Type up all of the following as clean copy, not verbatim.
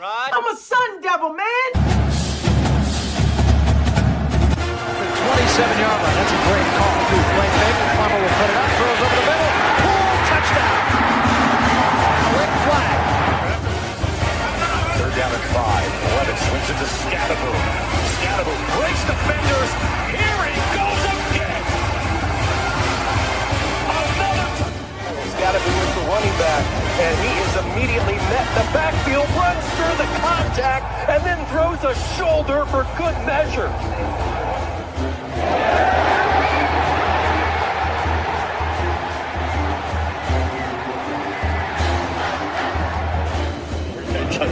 I'm a Sun Devil, man! The 27-yard line. That's a great call. Play fake. Plummer will put it up. Throws over the middle. Poole, touchdown. Quick flag. Third down and 5. 11 swings it to Scatterboom. Scatterboom breaks defenders. Here he goes again. Another. Scatterboom is the running back, and he is immediately met in the backfield, runs through the contact, and then throws a shoulder for good measure.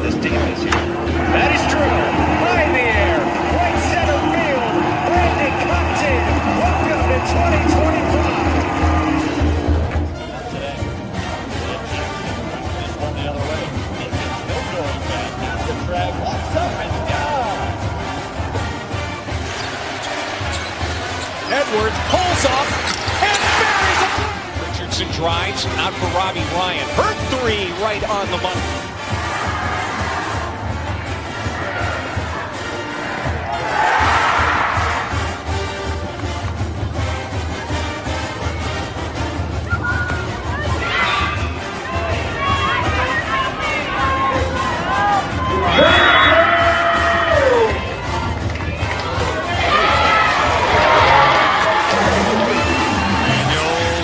This team this year. That is true. High in the air. Right center field. Brandon Compton. Welcome to 2025. Today. This one the other way. Still going back. Now the drag. Walks up and down. Edwards pulls off and buries it. Richardson drives out for Robbie Ryan. Hurt three right on the money.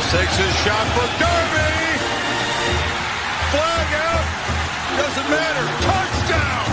Takes his shot for Derby. Flag out. Doesn't matter. Touchdown.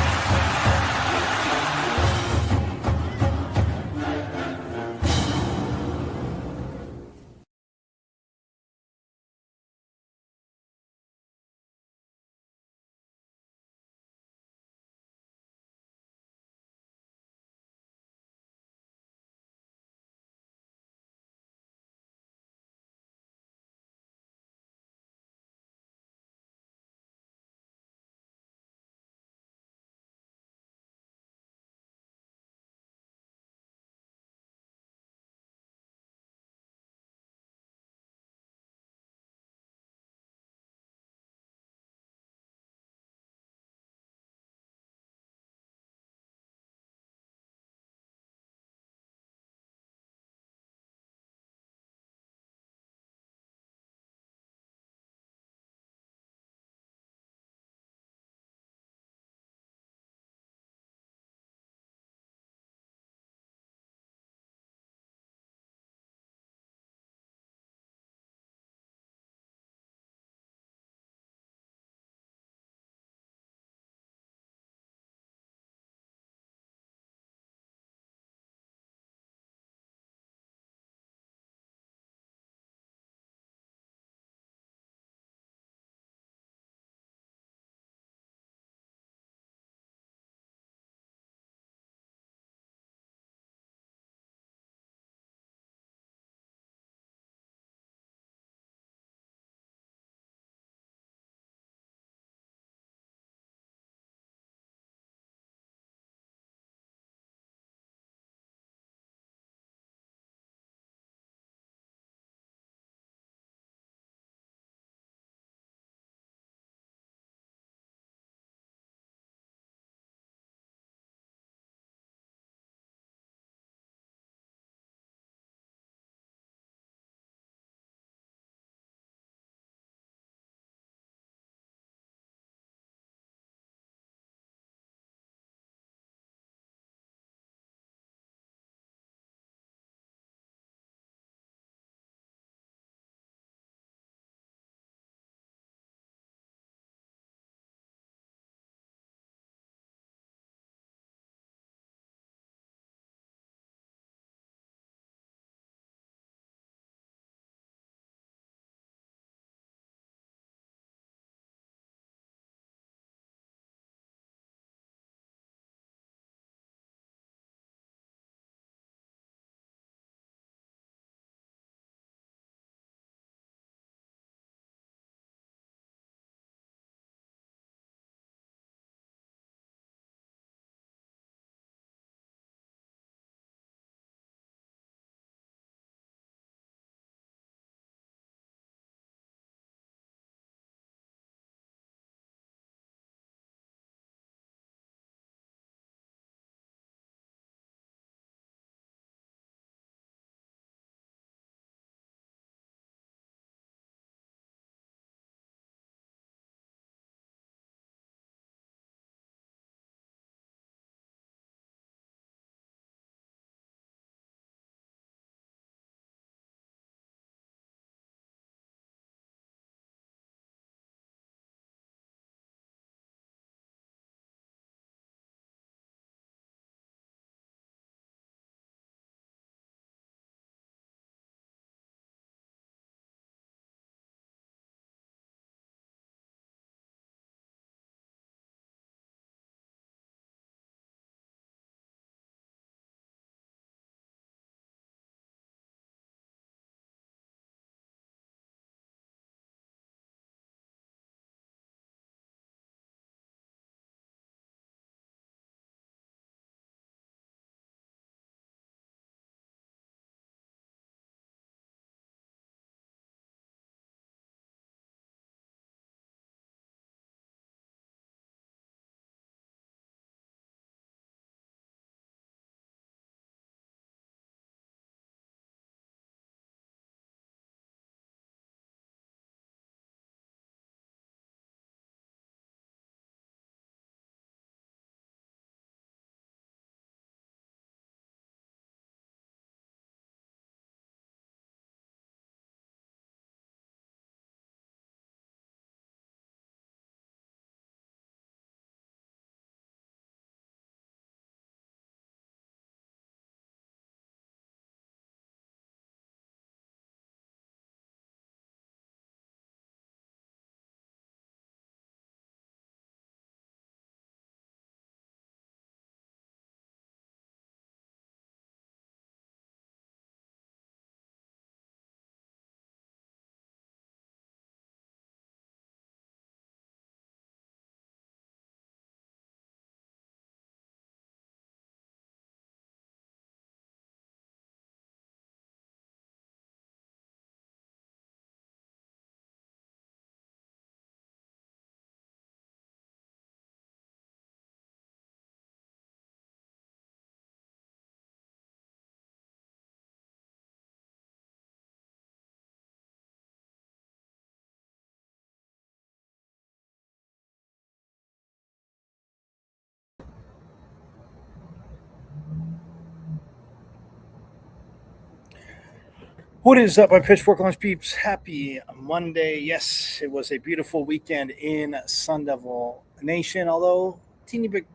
What is up, my Pitchfork Lunch peeps? Happy Monday. Yes, it was a beautiful weekend in Sun Devil Nation, although teeny bit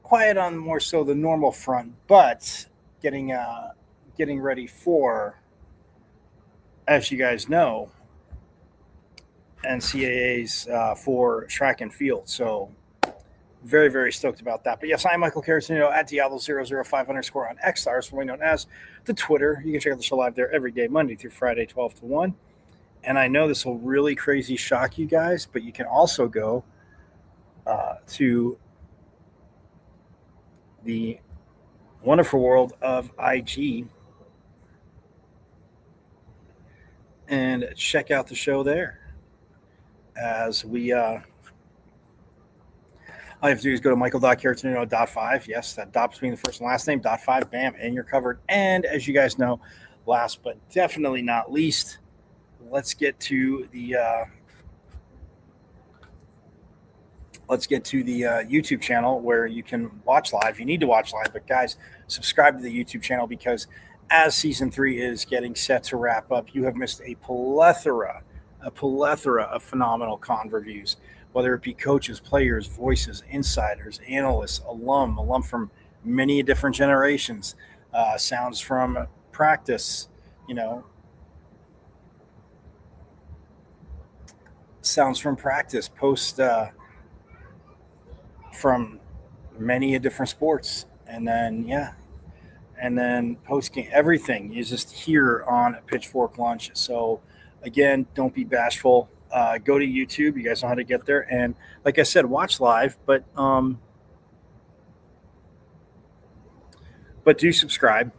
quiet on more so the normal front, but getting ready for, as you guys know, NCAA's for track and field. So very, very stoked about that. But yes, I'm Michael Caratinito at Diablo005 underscore on XStars, formerly known as the Twitter. You can check out the show live there every day, Monday through Friday, 12 to 1. And I know this will really crazy shock you guys, but you can also go to the wonderful world of IG and check out the show there. As we, all you have to do is go to michael.caratinito.5. Yes, that dot between the first and last name, .5, bam, and you're covered. And as you guys know, last but definitely not least, let's get to the YouTube channel where you can watch live. You need to watch live, but guys, subscribe to the YouTube channel because as season 3 is getting set to wrap up, you have missed a plethora of phenomenal con reviews, whether it be coaches, players, voices, insiders, analysts, alum from many different generations, sounds from practice, post from many different sports, and then post game, everything is just here on Pitchfork Lunch. So again, don't be bashful. Go to YouTube. You guys know how to get there, and like I said, watch live, but do subscribe,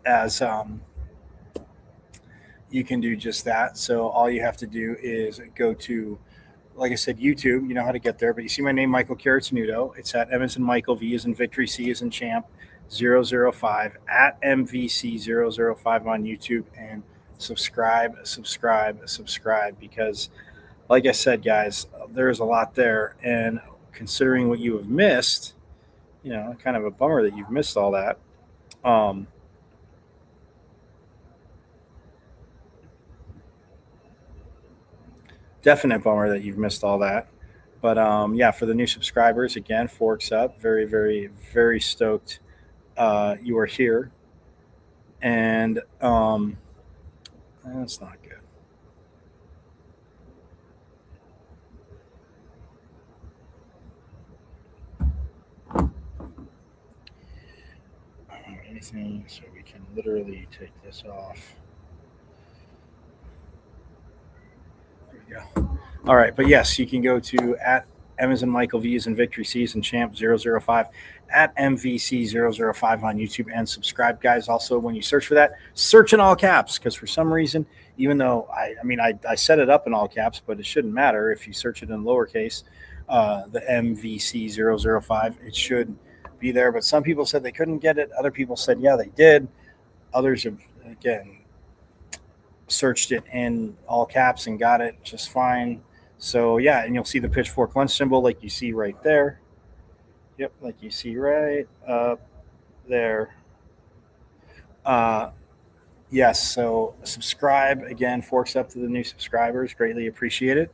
as you can do just that. So all you have to do is go to, like I said, YouTube. You know how to get there, but you see my name, Michael Caratinito. It's at M as in Michael, V as in Victory, C as in Champ, 005 at MVC005 on YouTube, and subscribe because, like I said, guys, there's a lot there, and considering what you have missed, kind of a bummer that you've missed all that. Definite bummer that you've missed all that. But yeah, for the new subscribers, again, forks up. Very, very, very stoked you are here. And that's not good. Anything, so we can literally take this off. There we go. All right, but yes, you can go to at M as in Michael, V as in Victory, C as in Champ 005 at MVC005 on YouTube, and subscribe, guys. Also, when you search for that, search in all caps, because for some reason, even though I set it up in all caps, but it shouldn't matter if you search it in lowercase, the MVC005, it should be there. But some people said they couldn't get it. Other people said, yeah, they did. Others have, again, searched it in all caps and got it just fine. So yeah, and you'll see the Pitchfork Lunch symbol like you see right there. Yep, like you see right up there. Yes, so subscribe again. Forks up to the new subscribers. Greatly appreciate it.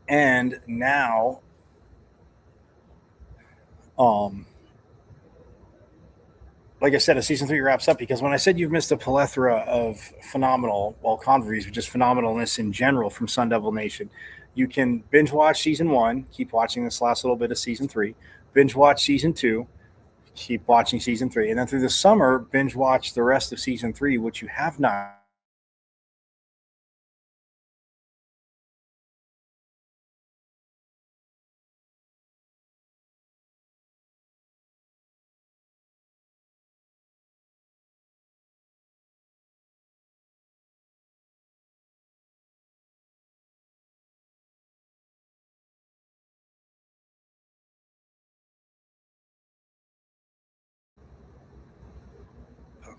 And now, like I said, as season 3 wraps up, because when I said you've missed a plethora of phenomenal, con reviews, but just phenomenalness in general from Sun Devil Nation, you can binge watch season 1, keep watching this last little bit of season 3, binge watch season 2, keep watching season 3, and then through the summer, binge watch the rest of season 3, which you have not.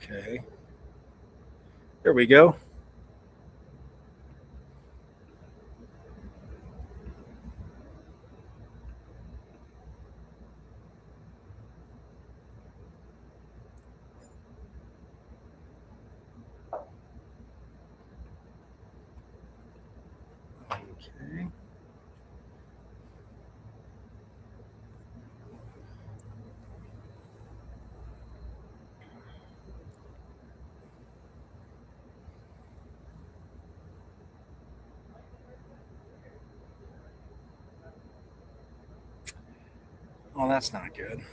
Okay. There we go. Okay. Well, that's not good.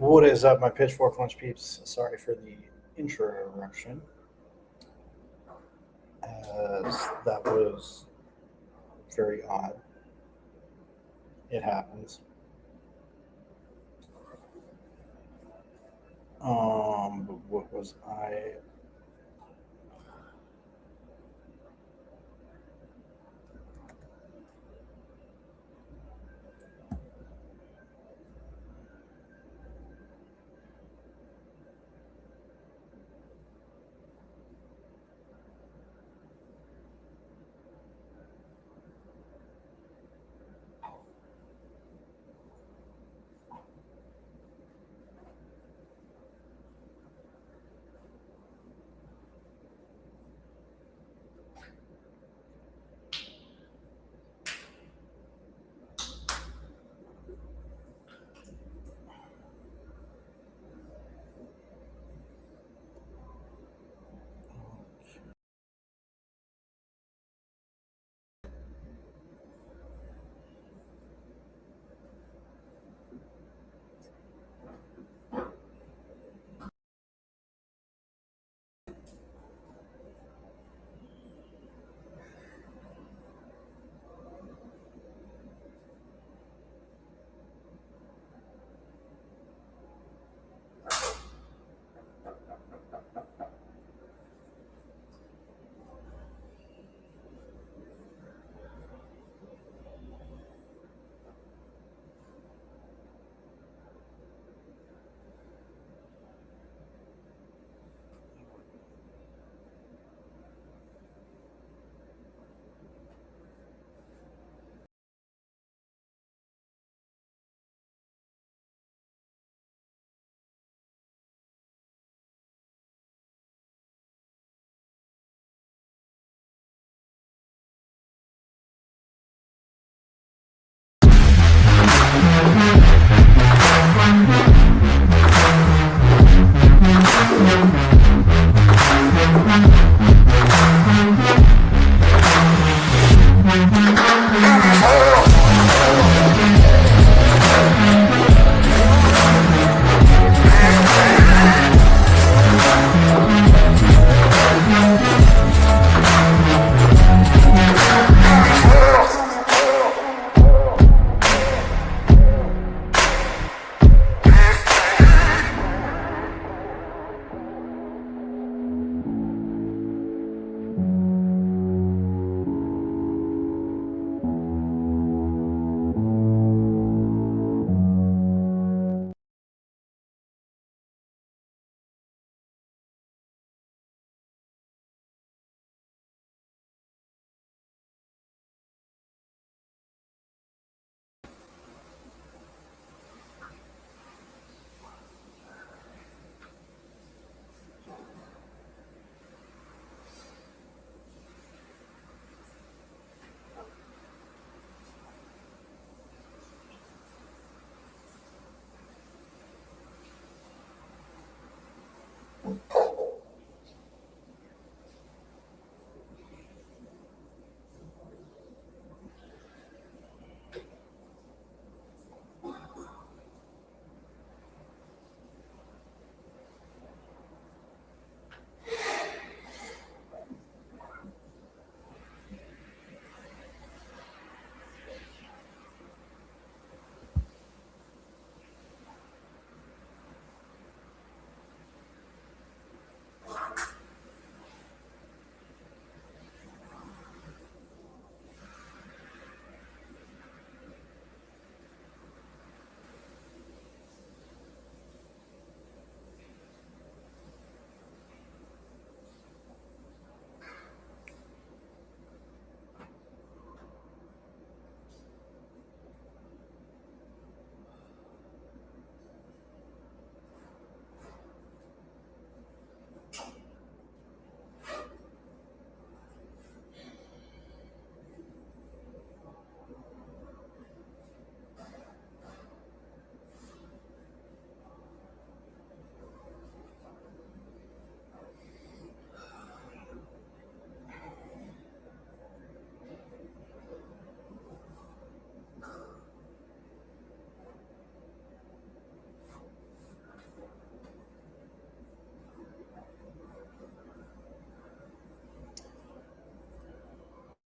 What is up, my Pitchfork Lunch peeps? Sorry for the interruption. As that was very odd. It happens. But what was I?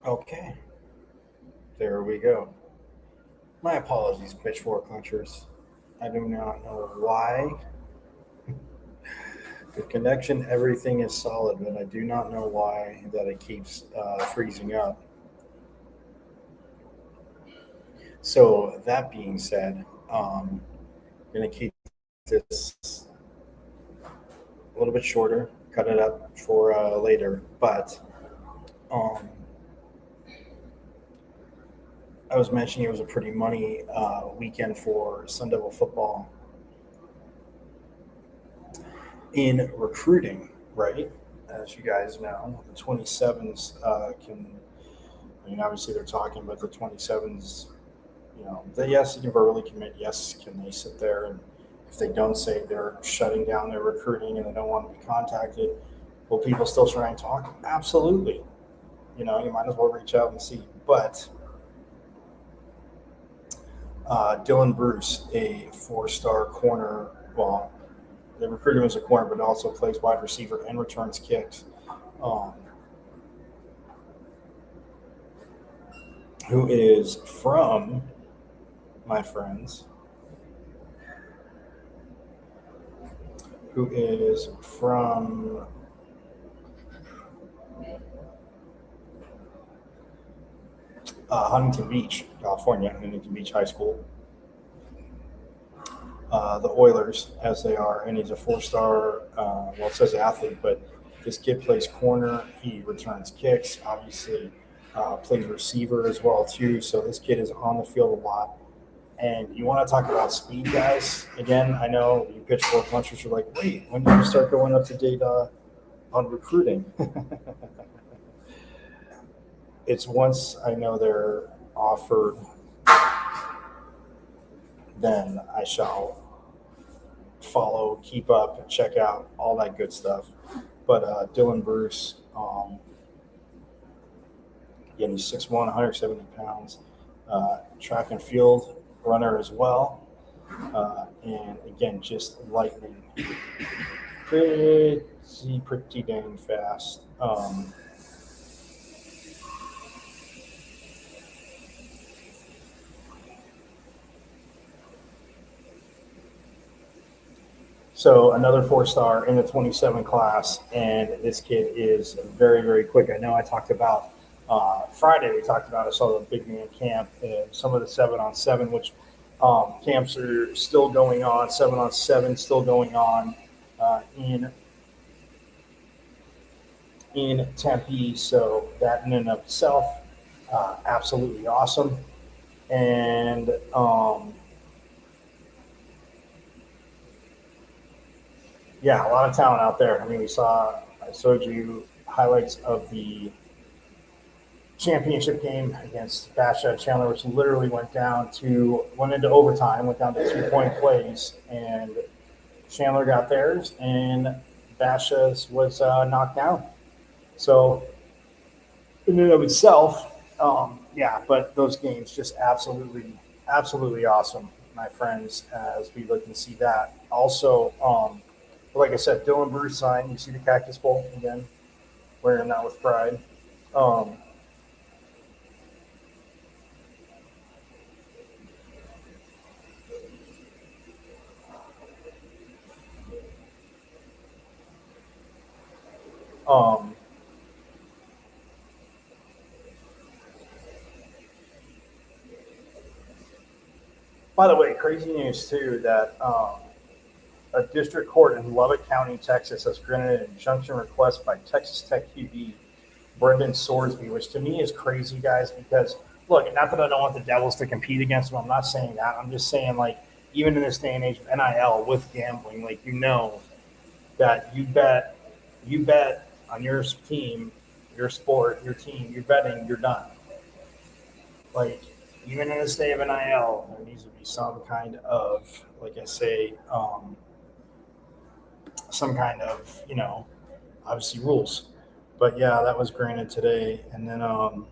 Okay, there we go. My apologies, pitchfork hunters. I do not know why. The connection, everything is solid, but I do not know why that it keeps freezing up. So that being said, going to keep this a little bit shorter, cut it up for later. But um, I was mentioning it was a pretty money weekend for Sun Devil football in recruiting, right? As you guys know, the 27s I mean, obviously they're talking about the 27s. Yes, they can verbally commit. Yes, can they sit there and if they don't say they're shutting down their recruiting and they don't want to be contacted, will people still try and talk? Absolutely. You might as well reach out and see. But Dylan Bruce, a four-star corner, well, they recruited him as a corner, but also plays wide receiver and returns kicks. Um, who is from, my friends, who is from Huntington Beach, California, Huntington Beach High School. The Oilers, as they are, and he's a four-star, well, it says athlete, but this kid plays corner. He returns kicks, obviously plays receiver as well, too. So this kid is on the field a lot. And you want to talk about speed, guys? Again, I know you pitchfork punchers are like, wait, when do you start going up to date on recruiting? It's once I know they're offered, then I shall follow, keep up, check out all that good stuff. But Dylan Bruce, again, he's 6'1", 170 pounds, track and field runner as well. And again, just lightning, pretty dang fast. So another four-star in the 27 class, and this kid is very, very quick. I know I talked about Friday. We talked about I saw the big man camp and some of the 7-on-7, which camps are still going on. 7-on-7 still going on in Tempe. So that in and of itself, absolutely awesome. And yeah, a lot of talent out there. I mean, I showed you highlights of the championship game against Basha Chandler, which literally went into overtime, went down to 2-point plays, and Chandler got theirs, and Basha's was knocked down. So, in and of itself, yeah, but those games just absolutely, absolutely awesome, my friends, as we look and see that. Also, like I said, Dylan Bruce signed. You see the Cactus Bowl again, wearing that with pride. Um, um, by the way, crazy news too that a district court in Lubbock County, Texas, has granted an injunction request by Texas Tech QB Brendan Sorsby, which to me is crazy, guys. Because look, not that I don't want the Devils to compete against them. I'm not saying that. I'm just saying, like, even in this day and age of NIL with gambling, like, that you bet on your team, your sport, your team, you're betting, you're done. Like, even in this day of NIL, there needs to be some kind of, like I say, some kind of, obviously rules. But yeah, that was granted today. And then, um,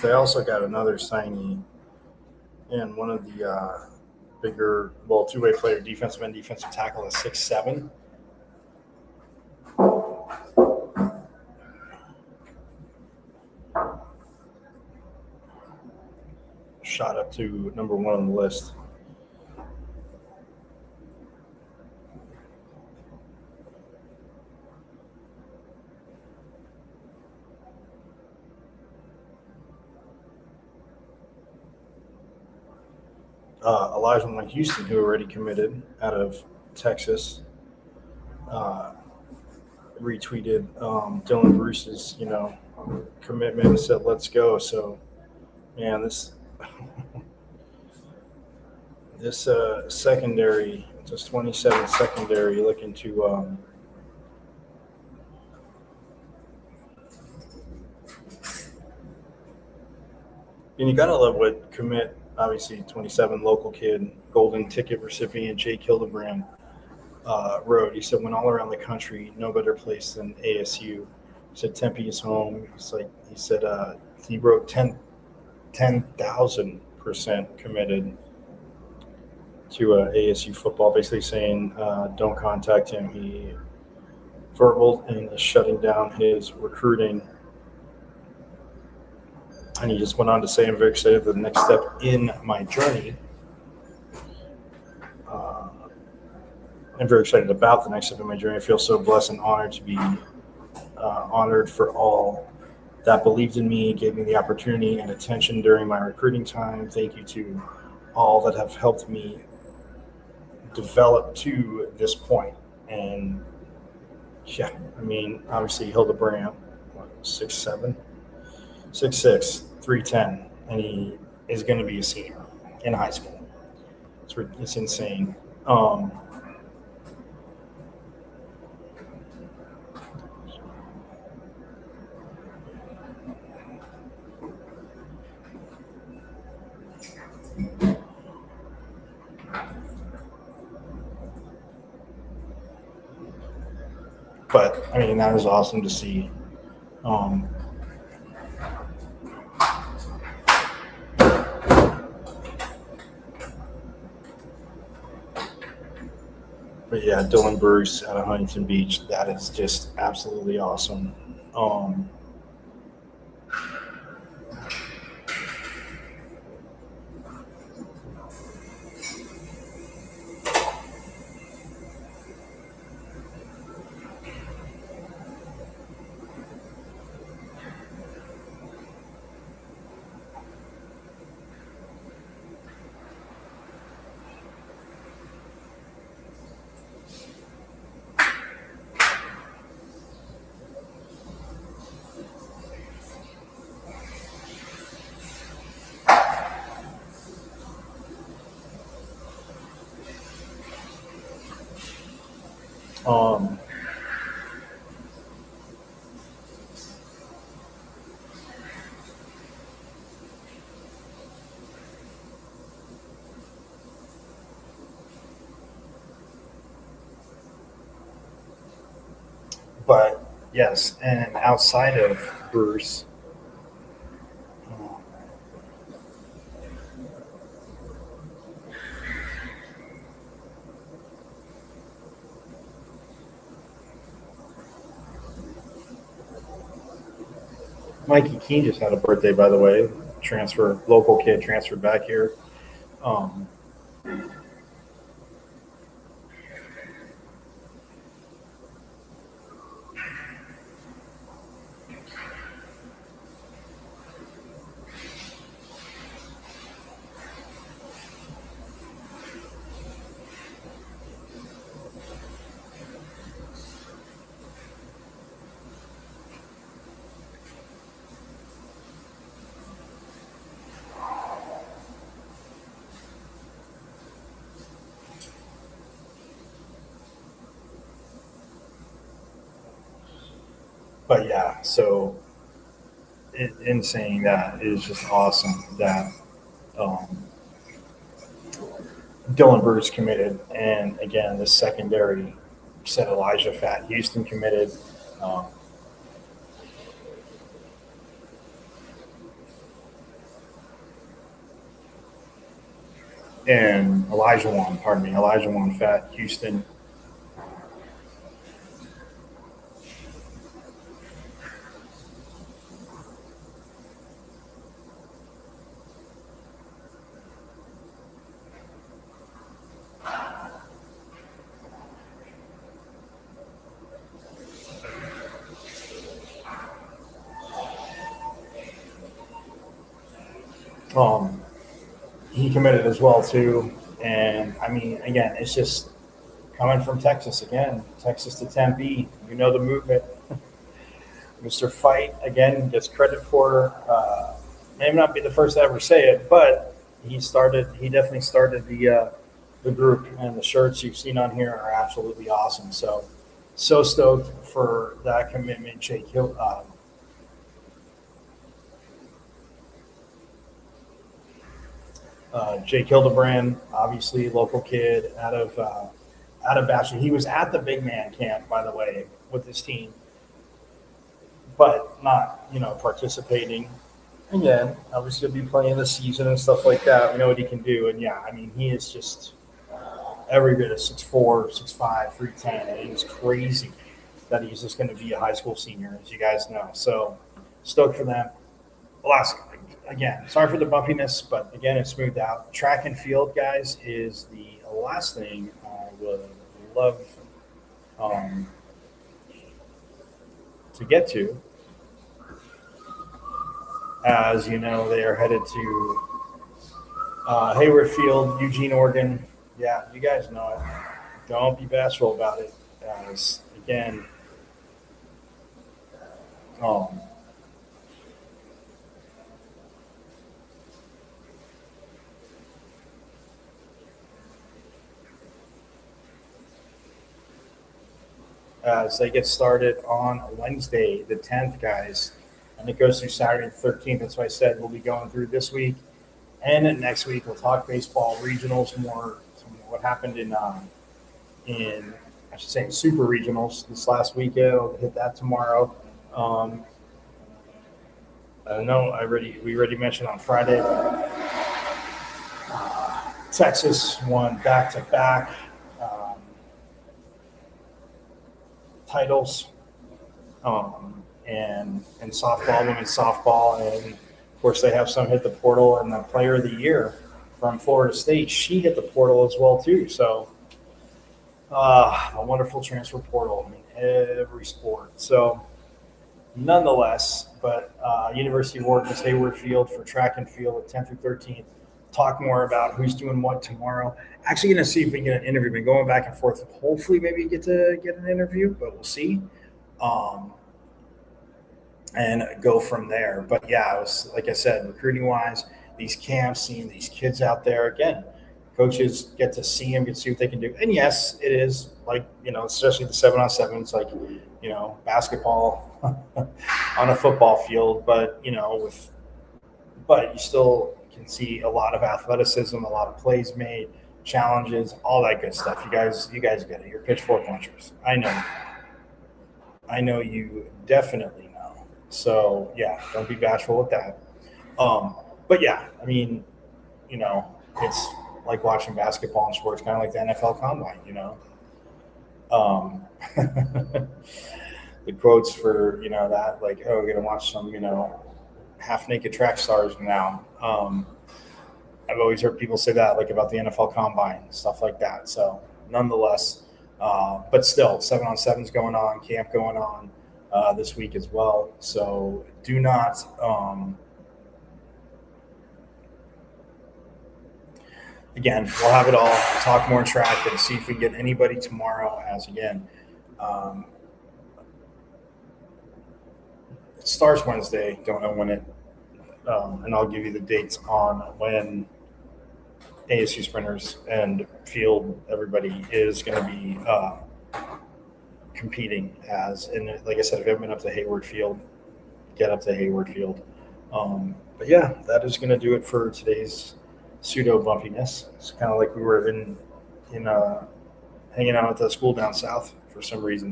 They also got another signee and one of the bigger, two-way player, defensive end, defensive tackle at 6'7". Shot up to number 1 on the list. Elijah Wayne Houston, who already committed out of Texas, retweeted Dylan Bruce's, commitment and said, "Let's go." So, man, this secondary, this 27 secondary, looking to and you gotta love what commit. Obviously, 27 local kid, golden ticket recipient Jake Hildebrand wrote. He said, "When all around the country, no better place than ASU." He said Tempe is home. He said he wrote 10,000% committed to ASU football, basically saying don't contact him. He verbaled and is shutting down his recruiting. And he just went on to say, "I'm very excited for the next step in my journey. I'm very excited about the next step in my journey. I feel so blessed and honored to be honored for all that believed in me, gave me the opportunity and attention during my recruiting time. Thank you to all that have helped me develop to this point." And yeah, I mean, obviously Hildebrand, 6'7", 6'6", 310, and he is going to be a senior in high school. It's insane. But I mean, that is awesome to see. But yeah, Dylan Bruce out of Huntington Beach, that is just absolutely awesome. But yes, and outside of Bruce, Mikey Keene just had a birthday, by the way. Local kid transferred back here. But yeah, so in saying that, it is just awesome that Dylan Bruce committed, and again, the secondary said Elijah Fat Houston committed. And Elijah Wan Fat Houston. He committed as well too, and I mean, again, it's just coming from Texas again, Texas to Tempe. You know the movement. Mr. Fight again gets credit for may not be the first to ever say it, but he definitely started the group, and the shirts you've seen on here are absolutely awesome. So stoked for that commitment, Jake Hill. Jake Hildebrand, obviously local kid out of Bachelor. He was at the big man camp, by the way, with his team, but not participating. Again, obviously he'll be playing the season and stuff like that. We know what he can do, and yeah, I mean he is just every bit of 6'4", 6'5", 310. And it's crazy that he's just going to be a high school senior, as you guys know. So stoked for them. Again, sorry for the bumpiness, but again, it's smoothed out. Track and field, guys, is the last thing I would love to get to. As you know, they are headed to Hayward Field, Eugene, Oregon. Yeah, you guys know it. Don't be bashful about it, guys. Again, as they get started on Wednesday, the 10th, guys. And it goes through Saturday the 13th. That's why I said we'll be going through this week. And then next week, we'll talk baseball, regionals, more what happened in super regionals this last weekend. I'll hit that tomorrow. I know we already mentioned on Friday. Texas won back-to-back titles, and softball, women's softball, and of course they have some hit the portal. And the Player of the Year from Florida State, she hit the portal as well too. So a wonderful transfer portal in every sport. So nonetheless, but University of Oregon's Hayward Field for track and field at 10th through 13th. Talk more about who's doing what tomorrow. Actually going to see if we can get an interview. Been going back and forth. Hopefully maybe get an interview, but we'll see. And go from there. But yeah, it was, like I said, recruiting wise, these camps, seeing these kids out there again, coaches get to see them, get to see what they can do. And yes, it is like, especially the 7-on-7, it's like, basketball on a football field, but but you still can see a lot of athleticism, a lot of plays made, challenges, all that good stuff. You guys get it. You're pitchfork punchers. I know you definitely know. So yeah, don't be bashful with that. But yeah, I mean, it's like watching basketball and sports, kind of like the NFL Combine. The quotes for that, like, oh, we're gonna watch some half naked track stars now. I've always heard people say that, like, about the NFL Combine, stuff like that. So nonetheless, but still, 7-on-7's going on, camp going on this week as well. So do not again, we'll have it all, talk more track, and see if we can get anybody tomorrow. As again, it starts Wednesday, don't know when it, and I'll give you the dates on when ASU sprinters and field, everybody is going to be competing as. And like I said, if you haven't been up to Hayward Field, get up to Hayward Field. But yeah, that is going to do it for today's pseudo bumpiness. It's kind of like we were in hanging out at the school down south for some reason,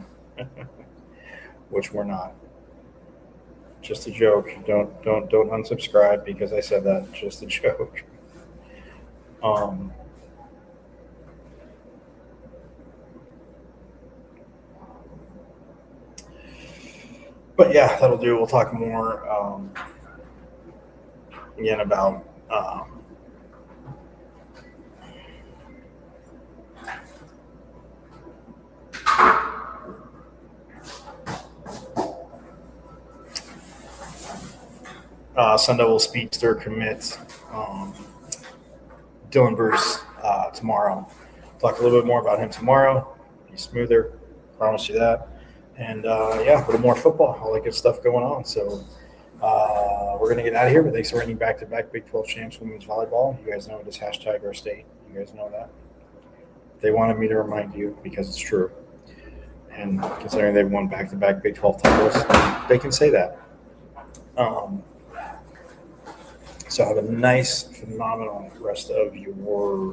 which we're not. Just a joke. Don't unsubscribe because I said that. Just a joke. But yeah, that'll do. We'll talk more again about Sun Devil speedster commit Dylan Bruce tomorrow. Talk a little bit more about him tomorrow. Be smoother, promise you that. And yeah, a little more football, all that good stuff going on. So we're going to get out of here, but thanks for running back-to-back Big 12 champs women's volleyball. You guys know it is hashtag our state. You guys know that. They wanted me to remind you because it's true. And considering they've won back-to-back Big 12 titles, they can say that. So have a nice, phenomenal rest of your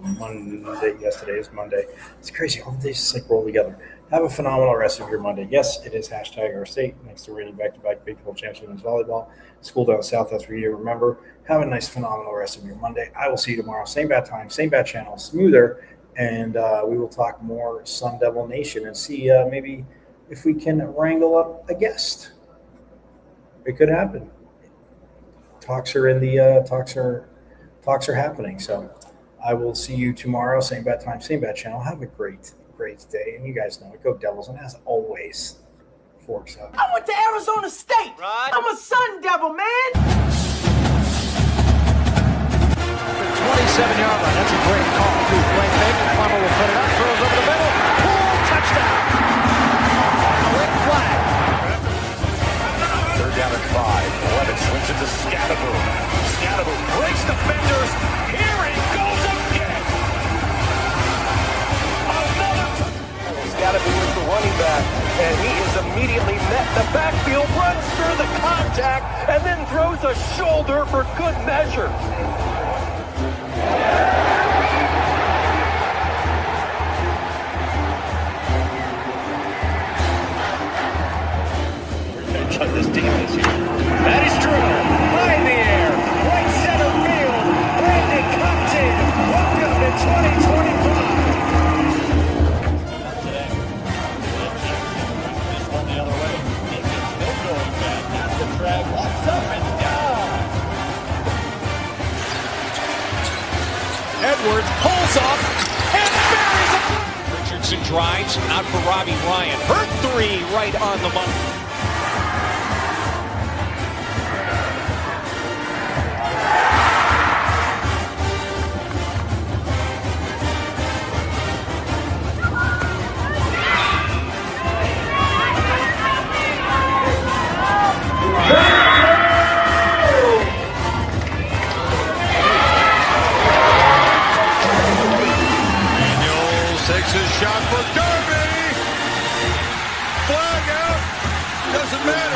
Monday. Yesterday is Monday. It's crazy. All the days just like roll together. Have a phenomenal rest of your Monday. Yes, it is hashtag our state. Next to reading back-to-back Big 12 champs women's volleyball. School down south, that's for you to remember. Have a nice, phenomenal rest of your Monday. I will see you tomorrow. Same bad time, same bad channel, smoother. And we will talk more Sun Devil Nation and see maybe if we can wrangle up a guest. It could happen. Talks are in the talks are happening. So I will see you tomorrow. Same bad time, same bad channel. Have a great day. And you guys know it. Go Devils. And as always, forks up. I went to Arizona State. Right. I'm a Sun Devil, man. 27-yard line. That's a great call, too. Play fake. Plummer will put it up. Throws over the middle. Pool touchdown. Quick flag. 3rd down and 5. 11 swings it to Scatterboom. Scatterboom breaks defenders. Here he goes again. Scatterboom is the running back, and he is immediately met in the backfield, runs through the contact, and then throws a shoulder for good measure. This team this year. That is true. High in the air. Right center field. Brandon Compton. Welcome to 2025. This one the other way. He gets no going back. That's the drag. Walks up and down. Edwards pulls off and buries it. Richardson drives out for Robbie Ryan. Hurt 3 right on the money. Takes his shot for Darby. Flag out. Doesn't matter.